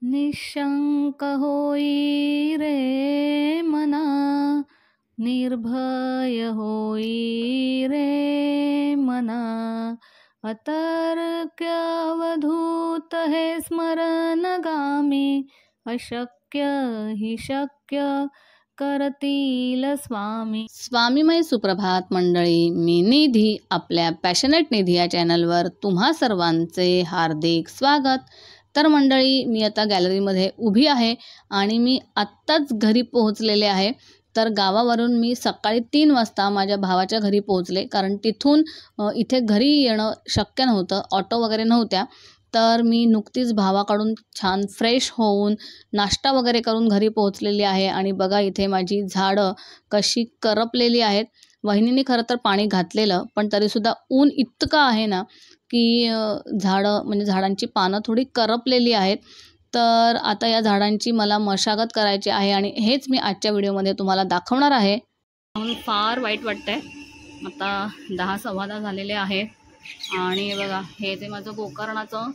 निशंक होई रे मना, निर्भय होई रे मना, अतर्क्यवधूत हे स्मरणगामी, अशक्य हि शक्य करतील स्वामी. स्वामीमय सुप्रभात मंडळी, मी निधी आपल्या पॅशनेट निधी या चॅनलवर तुम्हा सर्वांचे हार्दिक स्वागत. तर मंडळी, मी आता गॅलरीमध्ये उभी आहे आणि मी आत्ताच घरी पोहोचलेले आहे. तर गावावरून मी सकाळी 3 वाजता माझ्या भावाच्या घरी पोहोचले, कारण तिथून इथे घरी येणं शक्य नव्हतं, ऑटो वगैरे नव्हत्या. तर मी नुकतीच भावाकडून छान फ्रेश होऊन नाश्ता वगैरे करून घरी पोहोचलेली आहे. आणि बघा इथे माझी झाडं कशी करपलेली आहेत. वहिनीने खरं तर पाणी घातलेलं, पण तरीसुद्धा ऊन इतकं आहे ना की झाडांची पानं थोडी करपलेली आहेत. तर आता या झाडांची मला मशागत करायची आहे आणि हेच मी आजच्या व्हिडिओमध्ये तुम्हाला दाखवणार आहे. फार वाईट वाटतंय. आता 10:15 झालेले आहेत आणि बघा हे जे माझं गोकर्णाचं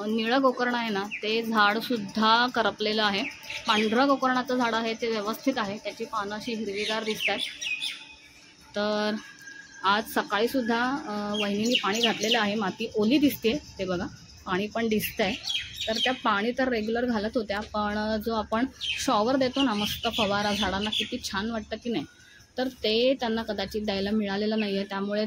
निळं गोकर्ण आहे ना, ते झाडसुद्धा करपलेलं आहे. पांढरं गोकर्णाचं झाड आहे ते व्यवस्थित आहे, त्याची पानं अशी हिरवीगार दिसतात. तर आज सकाळीसुद्धा वहिनीने पाणी घातलेलं आहे. माती ओली दिसते, ते बघा पाणी पण दिसतंय. तर त्या पाणी तर रेग्युलर घालत होत्या, पण जो आपण शॉवर देतो ना मस्त फवारा झाडांना, किती छान वाटतं की नाही, तर ते त्यांना कदाचित द्यायला मिळालेलं नाही आहे. त्यामुळे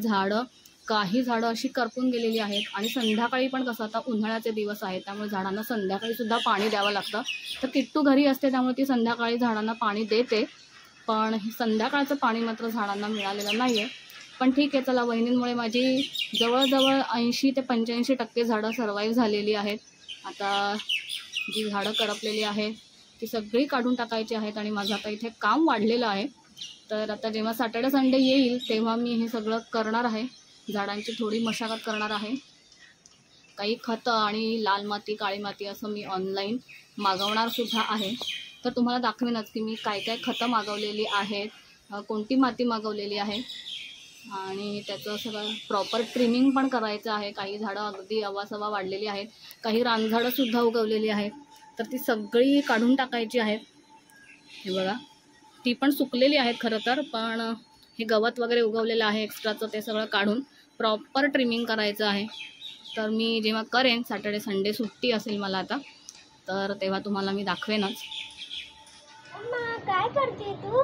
काही झाडं अशी करपून गेलेली आहेत. आणि संध्याकाळी पण कसं, आता उन्हाळ्याचे दिवस आहेत त्यामुळे झाडांना संध्याकाळीसुद्धा पाणी द्यावं लागतं. तर किट्टू घरी असते त्यामुळे ती संध्याकाळी झाडांना पाणी देते, पण संध्याकाळचं पाणी मात्र झाडांना मिळालेलं नाही आहे. पण ठीक आहे, चला, वहिनींमुळे माझी जवळजवळ 80 ते 85% झाडं सर्वाईव्ह झालेली आहेत. आता जी झाडं करपलेली आहेत ती सगळी काढून टाकायची आहेत आणि माझं आता इथे काम वाढलेलं आहे. तर आता जेव्हा सॅटर्डे संडे येईल तेव्हा मी हे सगळं करणार आहे. झाडांची थोडी मशागत करणार आहे. काही खतं आणि लाल माती, काळी माती असं मी ऑनलाईन मागवणारसुद्धा आहे. तर तुम्हाला दाखवेनच की मी काय काय खतं मागवलेली आहेत, कोणती माती मागवलेली आहे आणि त्याचं सगळं प्रॉपर ट्रिमिंग पण करायचं आहे. काही झाडं अगदी अवासवा वाढलेली आहेत, काही रानझाडंसुद्धा उगवलेली आहेत, तर ती सगळी काढून टाकायची आहेत. हे बघा, ती पण सुकलेली आहेत खरं तर, पण हे गवत वगैरे उगवलेलं आहे एक्स्ट्राचं, ते सगळं काढून प्रॉपर ट्रिमिंग करायचं आहे. तर मी जेव्हा करेन, सॅटर्डे संडे सुट्टी असेल मला आता, तर तेव्हा तुम्हाला मी दाखवेनच. काय करते तू?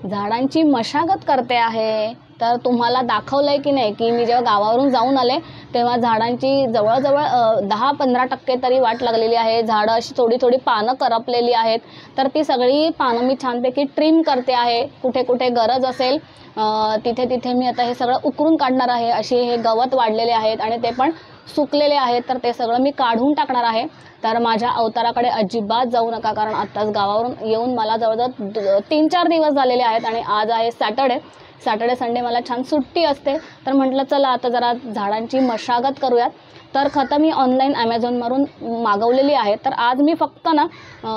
झाडांची मशागत करते आहे. तर तुम्हाला दाखवलंय की नाही की मी जेव्हा गावावरून जाऊन आले तेव्हा झाडांची जवळजवळ 10-15% तरी वाट लागलेली आहे. झाडं अशी थोडी थोडी पानं करपलेली आहेत. तर ती सगळी पानं मी छानपैकी ट्रिम करते आहे. कुठे कुठे गरज असेल तिथे तिथे मी आता हे सगळं उकरून काढणार आहे. असे हे गवत वाढलेले आहेत आणि ते पण सुकलेले आहेत, तर ते सगळं मी काढून टाकणार आहे. तर माझ्या अवताराकडे अजिबात जाऊ नका, कारण आत्ताच गावावरून येऊन मला जवळजवळ 3-4 दिवस झालेले आहेत आणि आज आहे सॅटर्डे संडे मला छान सुट्टी असते. तर म्हटलं चला आता जरा झाडांची मशागत करूयात. तर खतं मी ऑनलाईन ॲमेझॉनवरून मागवलेली आहे. तर आज मी फक्त ना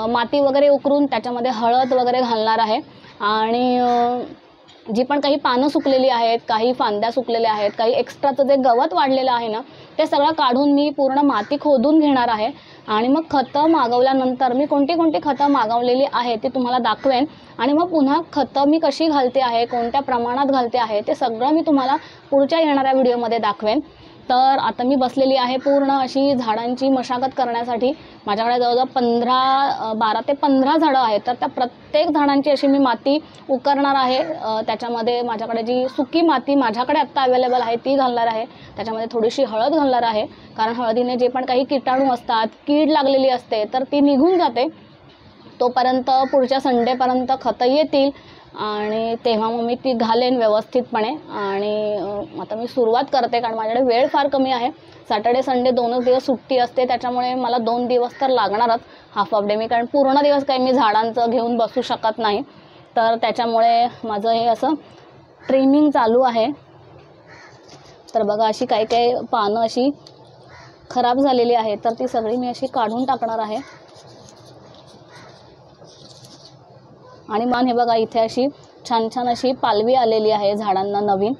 माती वगैरे उकरून त्याच्यामध्ये हळद वगैरे घालणार आहे आणि जी पण काही पानं सुकलेली आहेत, काही फांद्या सुकलेल्या आहेत, काही एक्स्ट्राचं जे गवत वाढलेलं आहे ना, ते सगळं काढून मी पूर्ण माती खोदून घेणार आहे. आणि मग खतं मागवल्यानंतर मी कोणती खतं मागवलेली आहे ती तुम्हाला दाखवेन. आणि मग पुन्हा खतं मी कशी घालते आहे, कोणत्या प्रमाणात घालते आहे, ते सगळं मी तुम्हाला पुढच्या येणाऱ्या व्हिडिओमध्ये दाखवेन. तर आता मी बसलेली आहे पूर्ण अशी झाडांची मशागत करण्यासाठी. माझ्याकडे जवळजवळ 12 ते 15 झाडं आहेत. तर त्या प्रत्येक झाडांची अशी मी माती उकरणार आहे. त्याच्यामध्ये माझ्याकडे जी सुकी माती माझ्याकडे आत्ता अवेलेबल आहे ती घालणार आहे. त्याच्यामध्ये थोडीशी हळद घालणार आहे, कारण हळदीने जे पण काही किटाणू असतात, कीड लागलेली असते, तर ती निघून जाते. तोपर्यंत पुढच्या संडेपर्यंत खतं येतील आणि तेव्हा मग मी ती घालेन व्यवस्थितपणे. आणि आता मी सुरुवात करते, कारण माझ्याकडे वेळ फार कमी आहे. सॅटर्डे संडे 2च दिवस सुट्टी असते, त्याच्यामुळे मला 2 दिवस तर लागणारच हाफ डे मी, कारण पूर्ण दिवस काही मी झाडांचं घेऊन बसू शकत नाही. तर त्याच्यामुळे माझं हे असं ट्रिमिंग चालू आहे. तर बघा, अशी काही पानं अशी खराब झालेली आहेत, तर ती सगळी मी अशी काढून टाकणार आहे. आणि हे बघा, इथे अशी छान अशी पालवी आलेली आहे झाडांना नवीन.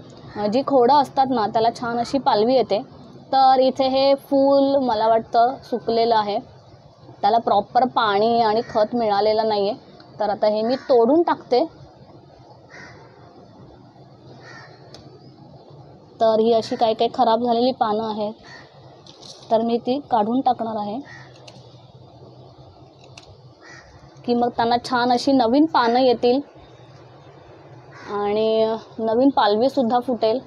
जी खोडं असतात ना त्याला छान अशी पालवी येते. तर इथे हे फूल मला वाटतं सुकलेलं आहे त्याला प्रॉपर पाणी आणि खत मिळालेलं नाही आहे. तर आता हे मी तोडून टाकते. तर ही अशी काही काही खराब झालेली पानं आहेत, तर मी ती काढून टाकणार आहे की मग त्यांना छान अशी नवीन पानं येतील आणि नवीन पालवीसुद्धा फुटेल.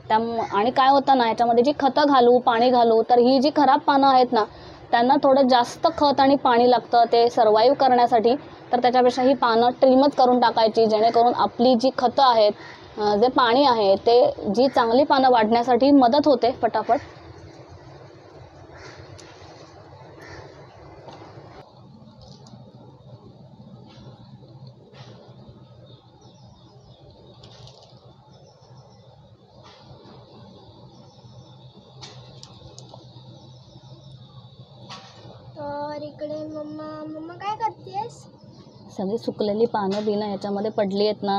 आणि काय होतं ना, याच्यामध्ये जी खतं घालू, पाणी घालू, तर ही जी खराब पानं आहेत ना, त्यांना थोडं जास्त खत आणि पाणी लागतं ते सर्वाईव्ह करण्यासाठी. तर त्याच्यापेक्षा ही पानं ट्रिमच करून टाकायची, जेणेकरून आपली जी खतं आहेत, जे पाणी आहे, ते जी चांगली पानं वाढण्यासाठी मदत होते फटाफट. तर इकडे मम्मा काय करतेस? सगळी सुकलेली पानं बिनं याच्यामध्ये पडली आहेत ना,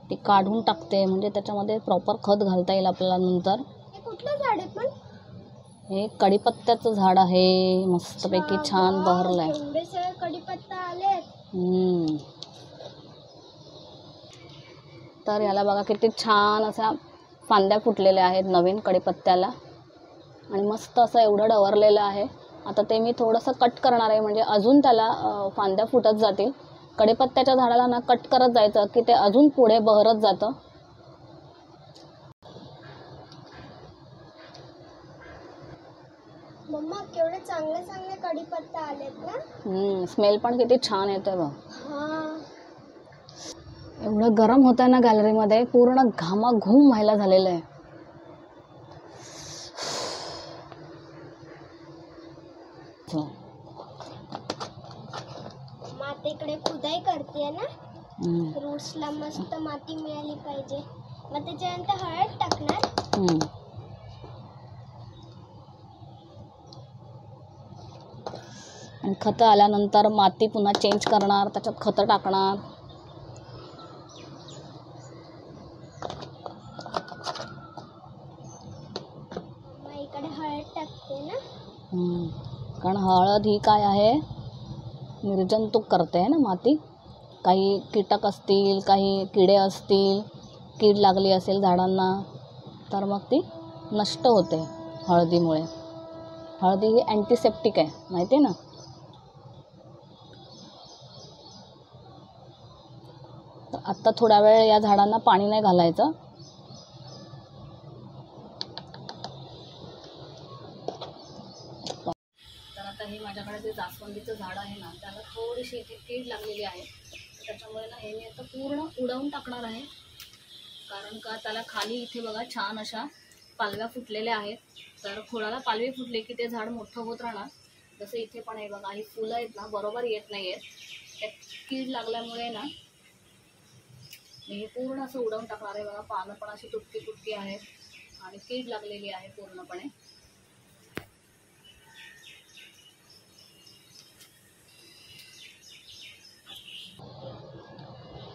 ती काढून टाकते, म्हणजे त्याच्यामध्ये प्रॉपर खत घालता येईल आपल्याला नंतर. हे कुठलं झाड आहे पण? हे कढीपत्त्याचं झाड आहे, मस्तपैकी छान बहरलंय. एवढे सगळे कढीपत्ता आलेत. तर याला बघा किती छान अशा फांद्या फुटलेल्या आहेत नवीन कढीपत्त्याला, आणि मस्त असं एवढं डवरलेलं आहे. आता ते मी थोडंसं कट करणार आहे, म्हणजे अजून त्याला फांद्या फुटत जातील. कढीपत्त्याच्या झाडाला ना कट करत जायचं की ते अजून पुढे बहरत जातं. मम्मा केवढे चांगले चांगले कढीपत्ता आलेत ना. स्मेल पण किती छान येतोय बघ. हां. एवढं गरम होतं ना गॅलरीमध्ये, पूर्ण घामाघूम व्हायला झालेलं आहे. माती इकडे खुदाई करते ना, रूट्सला मस्त माती मिळाली पाहिजे. मग त्याच्यानंतर हळद टाकणार. आणि खतं आल्यानंतर माती पुन्हा चेंज करणार, त्याच्यात खतं टाकणार. मग इकडे हळद टाकते ना. कारण हळद ही काय आहे, निर्जंतुक करते आहे ना माती. काही कीटक असतील, काही किडे असतील, कीड लागली असेल झाडांना, तर मग ती नष्ट होते हळदीमुळे. हळदी ही अँटीसेप्टिक आहे, माहिती आहे ना. तर आत्ता थोडा वेळ या झाडांना पाणी नाही घालायचं. तर आता हे माझ्याकडे जे जास्वंदीचं झाड आहे ना, त्याला थोडीशी इथे कीड लागलेली आहे. त्याच्यामुळे ना हे मी आता पूर्ण उडवून टाकणार आहे. कारण का त्याला खाली इथे बघा छान अशा पालव्या फुटलेल्या आहेत. तर खोडाला पालवी फुटले की ते झाड मोठं होत राहणार. जसं इथे पण आहे बघा, ही फुलं आहेत ना बरोबर येत नाही आहेत. त्यात कीड लागल्यामुळे ना मी हे पूर्ण असं उडवून टाकणार आहे. बघा पानं पण अशी तुटकी तुटकी आहेत आणि कीड लागलेली आहे पूर्णपणे.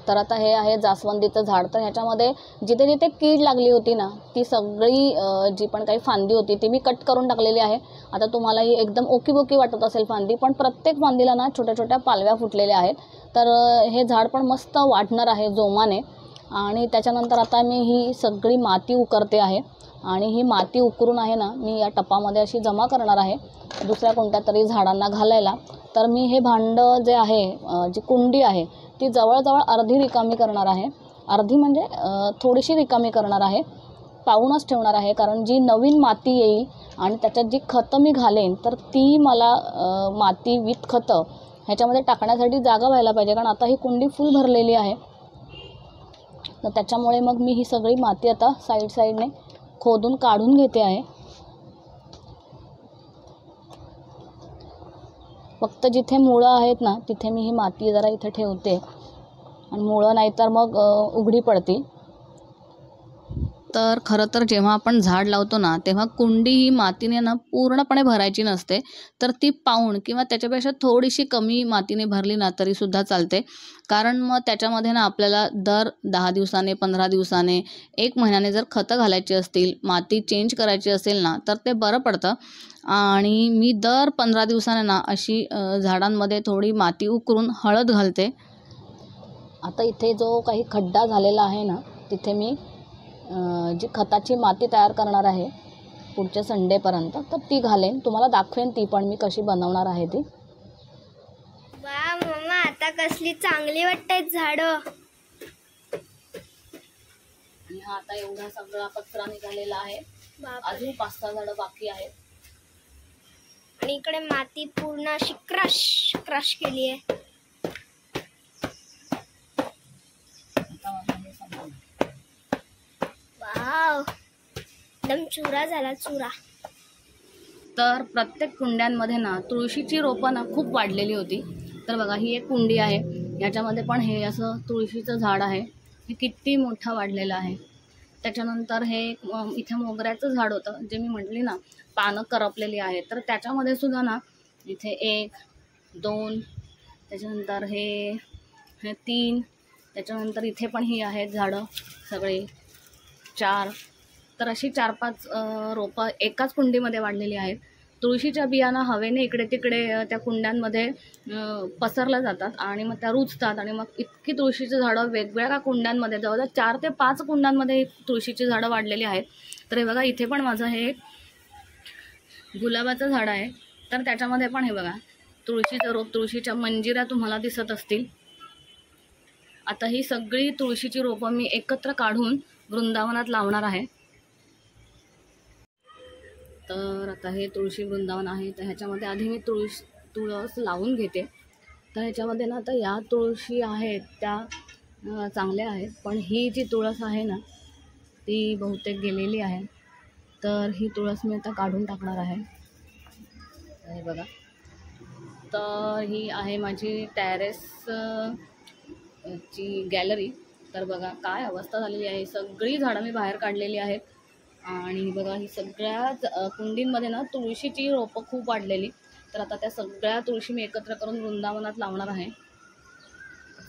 तर आता हे आहे जास्वंदीचं झाड. तर ह्याच्यामध्ये जिथे जिथे कीड लागली होती ना, ती सगळी जी पण काही फांदी होती ती मी कट करून टाकलेली आहे. आता तुम्हाला ही एकदम ओकीबोकी वाटत असेल फांदी, पण प्रत्येक फांदीला ना छोट्या छोट्या पालव्या फुटलेल्या आहेत. तर हे झाड पण मस्त वाढणार आहे जोमाने. आणि त्याच्यानंतर आता मी ही सगळी माती उकरते आहे, आणि ही माती उकरून आहे ना मी या टपामध्ये अशी जमा करणार आहे दुसऱ्या कोणत्या तरी झाडांना घालायला. तर मी हे भांडं जे आहे, जी कुंडी आहे, ती जवळजवळ अर्धी रिकामी करणार आहे. अर्धी म्हणजे थोडीशी रिकामी करणार आहे, पाऊणच ठेवणार आहे. कारण जी नवीन माती येईल आणि त्याच्यात जी खतं मी घालेन, तर ती मला माती विथ खतं ह्याच्यामध्ये टाकण्यासाठी जागा व्हायला पाहिजे. कारण आता ही कुंडी फुल भरलेली आहे. तर त्याच्यामुळे मग मी ही सगळी माती आता साईडने खोदून काढून घेते आहे. फक्त जिथे मुळं आहेत ना तिथे मी ही माती जरा इथे ठेवते, आणि मुळं नाही तर मग उघडी पडतील. तर खरं तर जेव्हा आपण झाड लावतो ना, तेव्हा कुंडी ही मातीने ना पूर्णपणे भरायची नसते. तर ती पाऊण किंवा त्याच्यापेक्षा थोडीशी कमी मातीने भरली ना तरीसुद्धा चालते. कारण मग त्याच्यामध्ये ना आपल्याला दर 10 दिवसाने, 15 दिवसाने, 1 महिन्याने जर खतं घालायची असतील, माती चेंज करायची असेल ना, तर ते बरं पडतं. आणि मी दर 15 दिवसाने ना अशी झाडांमध्ये थोडी माती उकरून हळद घालते. आता इथे जो काही खड्डा झालेला आहे ना, तिथे मी जी खताची माती तयार करणार आहे पुढच्या संडेपर्यंत, तर ती घालेन. तुम्हाला दाखवेन ती पण मी कशी बनवणार आहे ती. वा मम्मा, आता कसली चांगली वाटतायत झाडं. आणि हा आता एवढा सगळा कचरा निघालेला आहे. बापरे. अजून 5-6 झाडं बाकी आहेत. आणि इकडे माती पूर्ण अशी क्रश केली आहे. वाव, एकदम चुरा झाला, चुरा. तर प्रत्येक कुंड्यांमध्ये ना तुळशीची रोपं ना खूप वाढलेली होती. तर बघा, ही एक कुंडी आहे, याच्यामध्ये पण हे असं तुळशीचं झाड आहे. हे किती मोठं वाढलेलं आहे. त्याच्यानंतर हे इथे मोगऱ्याचं झाड होतं, जे मी म्हटली ना पानं करपलेली आहेत. तर त्याच्यामध्ये सुद्धा ना इथे 1, 2, त्याच्यानंतर हे 3, त्याच्यानंतर इथे पण ही आहेत झाडं सगळे 4. तर अशी 4-5 रोपं एकाच कुंडीमध्ये वाढलेली आहेत. तुळशीच्या बियाणं हवेने इकडे तिकडे त्या कुंड्यांमध्ये पसरल्या जातात आणि मग त्या रुजतात आणि मग इतकी तुळशीची झाडं वेगवेगळ्या कुंड्यांमध्ये, जवळजवळ 4 ते 5 कुंड्यांमध्ये तुळशीची झाडं वाढलेली आहेत. तर हे बघा, इथे पण माझं हे गुलाबाचं झाड आहे. तर त्याच्यामध्ये पण हे बघा तुळशीचं रोप, तुळशीच्या मंजिऱ्या तुम्हाला दिसत असतील. आता ही सगळी तुळशीची रोपं मी एकत्र काढून वृंदावनात लावणार आहे. तर आता हे तुळशी वृंदावन आहे. तर ह्याच्यामध्ये आधी मी तुळस लावून घेते. तर ह्याच्यामध्ये ना आता या तुळशी आहेत त्या चांगल्या आहेत, पण ही जी तुळस आहे ना ती बहुतेक गेलेली आहे. तर ही तुळस मी आता काढून टाकणार आहे. हे बघा, तर ही आहे माझी टेरेस ची गॅलरी. तर बघा काय अवस्था झालेली आहे. सगळी झाडं मी बाहेर काढलेली आहेत. आणि बघा, ही सगळ्याच कुंडींमध्ये ना तुळशीची रोपं खूप वाढलेली. तर आता त्या सगळ्या तुळशी मी एकत्र करून वृंदावनात लावणार आहे.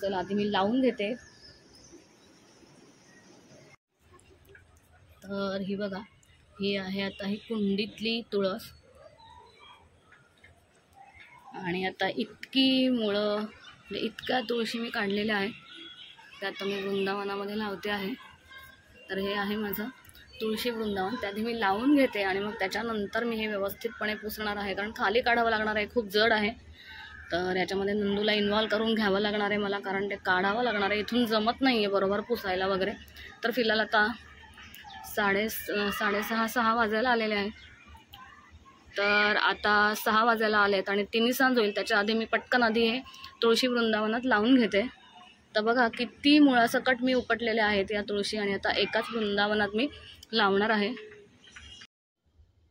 चला आधी मी लावून घेते. तर ही बघा, ही आहे आता ही कुंडीतली तुळस. आणि आता इतकी मुळं, म्हणजे इतक्या तुळशी मी काढलेल्या आहेत, त्या आता मी वृंदावनामध्ये लावते आहे. तर हे आहे माझं तुळशी वृंदावन. त्याआधी मी लावून घेते आणि मग त्याच्यानंतर मी हे व्यवस्थितपणे पुसणार आहे, कारण खाली काढावं लागणार आहे, खूप जड आहे. तर याच्यामध्ये नंदूला इन्व्हॉल्व करून घ्यावं लागणार आहे मला, कारण ते काढावं लागणार आहे. इथून जमत नाही आहे बरोबर पुसायला वगैरे. तर फिलहाल आता 6:30 वाजायला आलेले आहे. तर आता 6 वाजायला आलेत आणि 3 सांज होईल. त्याच्या आधी मी पटकन आधी हे तुळशी वृंदावनात लावून घेते. तर बघा किती मुळासकट मी उपटलेले आहेत या तुळशी, आणि आता एकाच वृंदावनात मी लावणार आहे.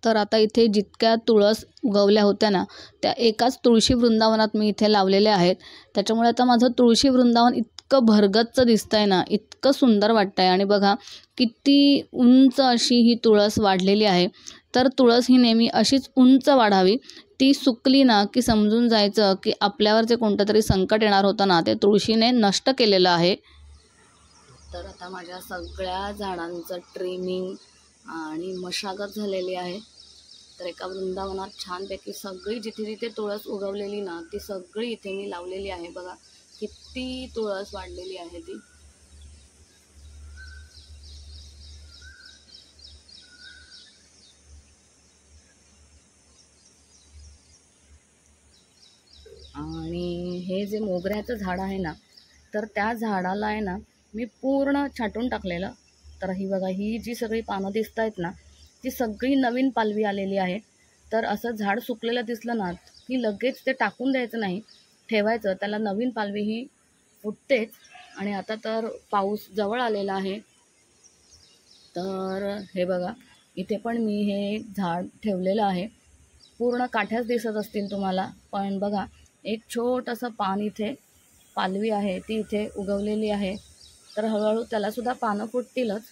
तर आता इथे जितक्या तुळस उगवल्या होत्या ना, त्या एकाच तुळशी वृंदावनात मी इथे लावलेल्या आहेत. त्याच्यामुळे आता माझं तुळशी वृंदावन इतकं भरगच्च दिसतंय ना, इतकं सुंदर वाटतंय. आणि बघा किती उंच अशी ही तुळस वाढलेली आहे. तर तुळस ही नेहमी अशीच उंच वाढावी. ती सुकली ना की समजून जायचं की आपल्यावर जे कोणतं तरी संकट येणार होतं ना, ते तुळशीने नष्ट केलेलं आहे. तर आता माझ्या सगळ्या झाडांचं ट्रिमिंग आणि मशागत झालेली आहे. तर एका वृंदावनात छानपैकी सगळी जिथे जिथे तुळस उगवलेली ना, ती सगळी इथे मी लावलेली आहे. बघा किती तुळस वाढलेली आहे ती. आणि हे जे मोगऱ्याचं झाड आहे ना, तर त्या झाडाला आहे ना मी पूर्ण छाटून टाकलेलं. तर ही बघा, ही जी सगळी पानं दिसत आहेत ना, ती सगळी नवीन पालवी आलेली आहे. तर असं झाड सुकलेलं दिसलं ना की लगेच ते टाकून द्यायचं नाही, ठेवायचं. त्याला नवीन पालवी ही फुटतेच. आणि आता तर पाऊस जवळ आलेला आहे. तर हे बघा, इथे पण मी हे झाड ठेवलेलं आहे. पूर्ण काठ्याच दिसत असतील तुम्हाला, पण बघा एक छोटंसं पान इथे पालवी आहे ती इथे उगवलेली आहे. तर हळूहळू त्यालासुद्धा पानं फुटतीलच.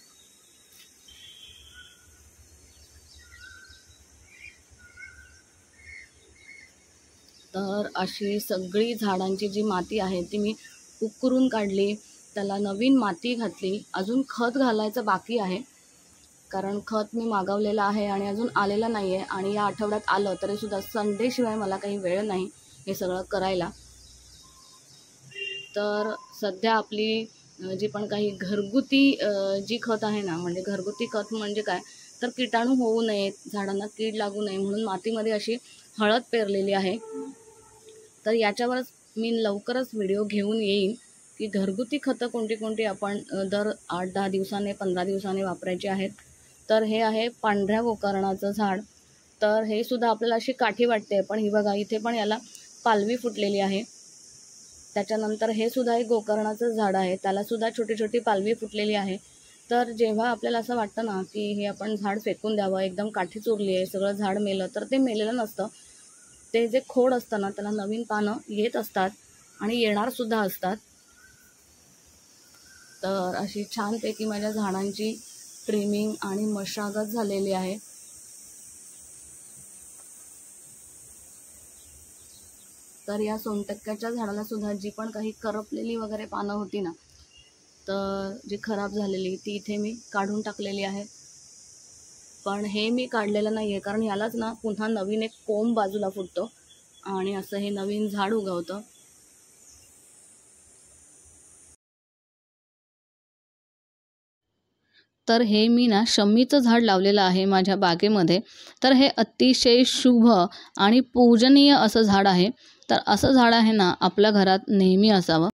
तर अशी सगळी झाडांची जी माती आहे ती मी उकरून काढली, त्याला नवीन माती घातली. अजून खत घालायचं बाकी आहे, कारण खत मी मागवलेलं आहे आणि अजून आलेलं नाही आहे. आणि या आठवड्यात आलं तरीसुद्धा संडेशिवाय मला काही वेळ नाही हे सगळं करायला. तर सध्या आपली जी पण काही घरगुती जी खत आहे ना, म्हणजे घरगुती खत म्हणजे काय, तर किटाणू होऊ नयेत, झाडांना कीड लागू नये म्हणून मातीमध्ये अशी हळद पेरलेली आहे. तर याच्यावरच मी लवकरच व्हिडिओ घेऊन येईन की घरगुती खतं कोणती कोणती आपण दर 8-10 दिवसाने 15 दिवसाने वापरायची आहेत. तर हे आहे पांढऱ्या गोकर्णाचं झाड. तर हे सुद्धा आपल्याला अशी काठी वाटते, पण ही बघा इथे पण याला पालवी फुटलेली आहे. त्याच्यानंतर हे सुद्धा एक गोकर्णाचं झाड आहे, त्यालासुद्धा छोटी छोटी पालवी फुटलेली आहे. तर जेव्हा आपल्याला असं वाटतं ना की हे आपण झाड फेकून द्यावं, एकदम काठी चुरली आहे, सगळं झाड मेलं, तर ते मेलेलं नसतं. ते जे खोड असतं ना त्याला नवीन पानं येत असतात आणि येणारसुद्धा असतात. तर अशी छानपैकी माझ्या झाडांची ट्रिमिंग आणि मशागत झालेली आहे. तर या सोनटक्क्याच्या झाडाला सुद्धा जी पण काही करपलेली वगैरे पानं होती ना, तर जी खराब झालेली ती इथे मी काढून टाकलेली आहे. पण हे मी काढलेलं नाही आहे, कारण यालाच ना पुन्हा नवीन एक कोंब बाजूला फुटतो आणि असं हे नवीन झाड उगवतं. तर हे मी ना शमीचं झाड लावलेलं आहे माझ्या बागेमध्ये. तर हे अतिशय शुभ आणि पूजनीय असं झाड आहे. तर असं झाड आहे ना आपल्या घरात नेहमी असावं.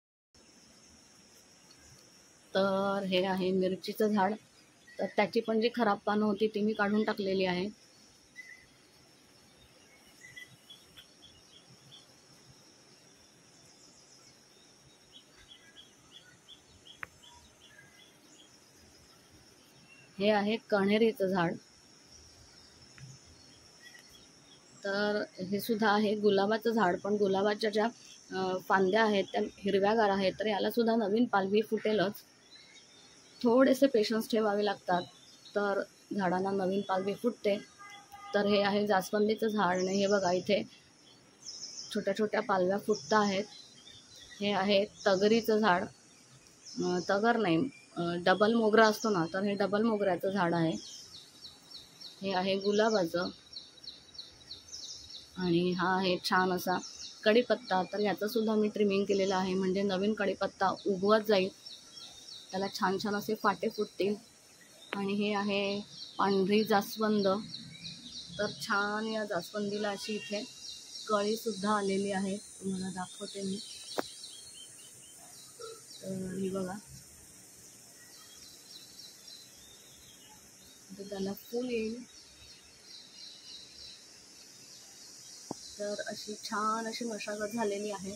तर हे आहे मिरचीचं झाड. तर त्याची पण जी खराब पानं होती ती मी काढून टाकलेली आहे. हे आहे कण्हेरीचं झाड. तर हे सुद्धा आहे गुलाबाचं झाड, पण गुलाबाच्या ज्या फांद्या आहेत त्या हिरव्यागार आहेत, तर यालासुद्धा नवीन पालवी फुटेलच. थोडेसे पेशन्स ठेवावे लागतात, तर झाडांना नवीन पालवी फुटते. तर हे आहे जास्वंदीचं झाड आणि हे बघा इथे छोट्या छोट्या पालव्या फुटत आहेत. हे आहे तगरीचं झाड. तगर नाही, डबल मोगरा असतो ना, तर हे डबल मोगऱ्याचं झाड आहे. हे आहे गुलाबाचं. आणि हा आहे छान असा कढीपत्ता. तर याचंसुद्धा मी ट्रिमिंग केलेलं आहे, म्हणजे नवीन कढीपत्ता उगवत जाईल, त्याला छान छान असे फाटे फुटतील. आणि हे आहे पांढरी जास्वंद. तर छान या जास्वंदीला अशी इथे कळीसुद्धा आलेली आहे, तुम्हाला दाखवते मी. तर ही बघा, तर त्याला फूल येईल. तर अशी छान अशी मशागत झालेली आहे.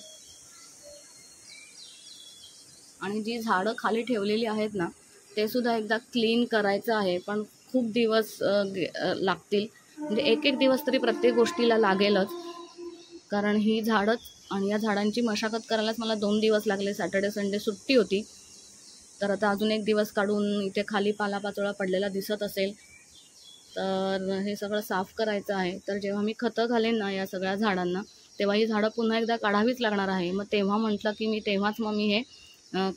आणि जी झाडं खाली ठेवलेली आहेत ना, ते सुद्धा एकदा क्लीन करायचं आहे, पण खूप दिवस लागतील. म्हणजे एक एक दिवस तरी प्रत्येक गोष्टीला लागेलच, कारण ही झाडंच आणि या झाडांची मशागत करायलाच मला 2 दिवस लागले. सॅटर्डे संडे सुट्टी होती. तर आता अजून एक दिवस काढून इथे खाली पालापाचोळा पडलेला दिसत असेल, तर हे सगळं साफ करायचं आहे. तर जेव्हा मी खतं घालेन ना या सगळ्या झाडांना, तेव्हा ही झाडं पुन्हा एकदा काढावीच लागणार आहे. मग तेव्हा म्हटलं की मी हे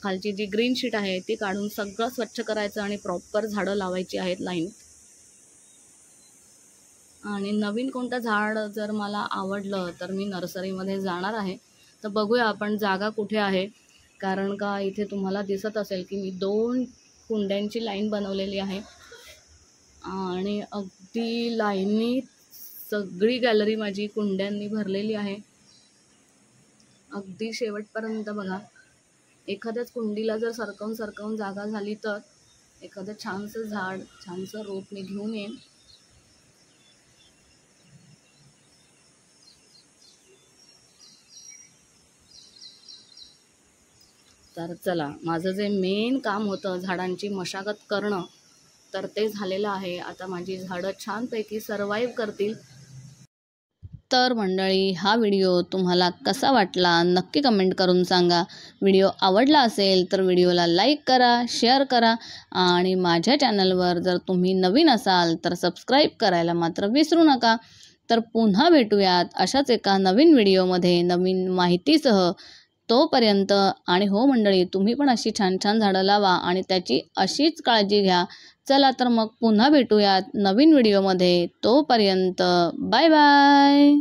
खालची जी ग्रीन शीट आहे ती काढून सगळं स्वच्छ करायचं आणि प्रॉपर झाडं लावायची आहेत लाईन. आणि नवीन कोणतं झाड जर मला आवडलं तर मी नर्सरीमध्ये जाणार आहे. तर बघूया आपण जागा कुठे आहे, कारण का इथे तुम्हाला दिसत असेल की मी 2 कुंड्यांची लाईन बनवलेली आहे आणि अगदी लाईनी सगळी गॅलरी माझी कुंड्यांनी भरलेली आहे, अगदी शेवटपर्यंत. बघा, एखाद्याच कुंडीला जर सरकवून जागा झाली तर एखादं छानसं झाड, छानसं रोप मी घेऊन येईन. तर चला, माझं जे मेन काम होतं झाडांची मशागत करणं, तर ते झालेलं आहे. आता माझी झाडं छानपैकी सर्वाईव्ह करतील. तर मंडळी, हा व्हिडिओ तुम्हाला कसा वाटला नक्की कमेंट करून सांगा. व्हिडिओ आवडला असेल तर व्हिडिओला लाईक करा, शेअर करा आणि माझ्या चॅनलवर जर तुम्ही नवीन असाल तर सबस्क्राईब करायला मात्र विसरू नका. तर पुन्हा भेटूयात अशाच एका नवीन व्हिडिओमध्ये नवीन माहितीसह. तोपर्यंत आणि हो मंडळी, तुम्ही पण अशी छान छान झाडं लावा आणि त्याची अशीच काळजी घ्या. चला तर मग पुन्हा भेटूयात नवीन व्हिडिओमध्ये. तोपर्यंत बाय बाय.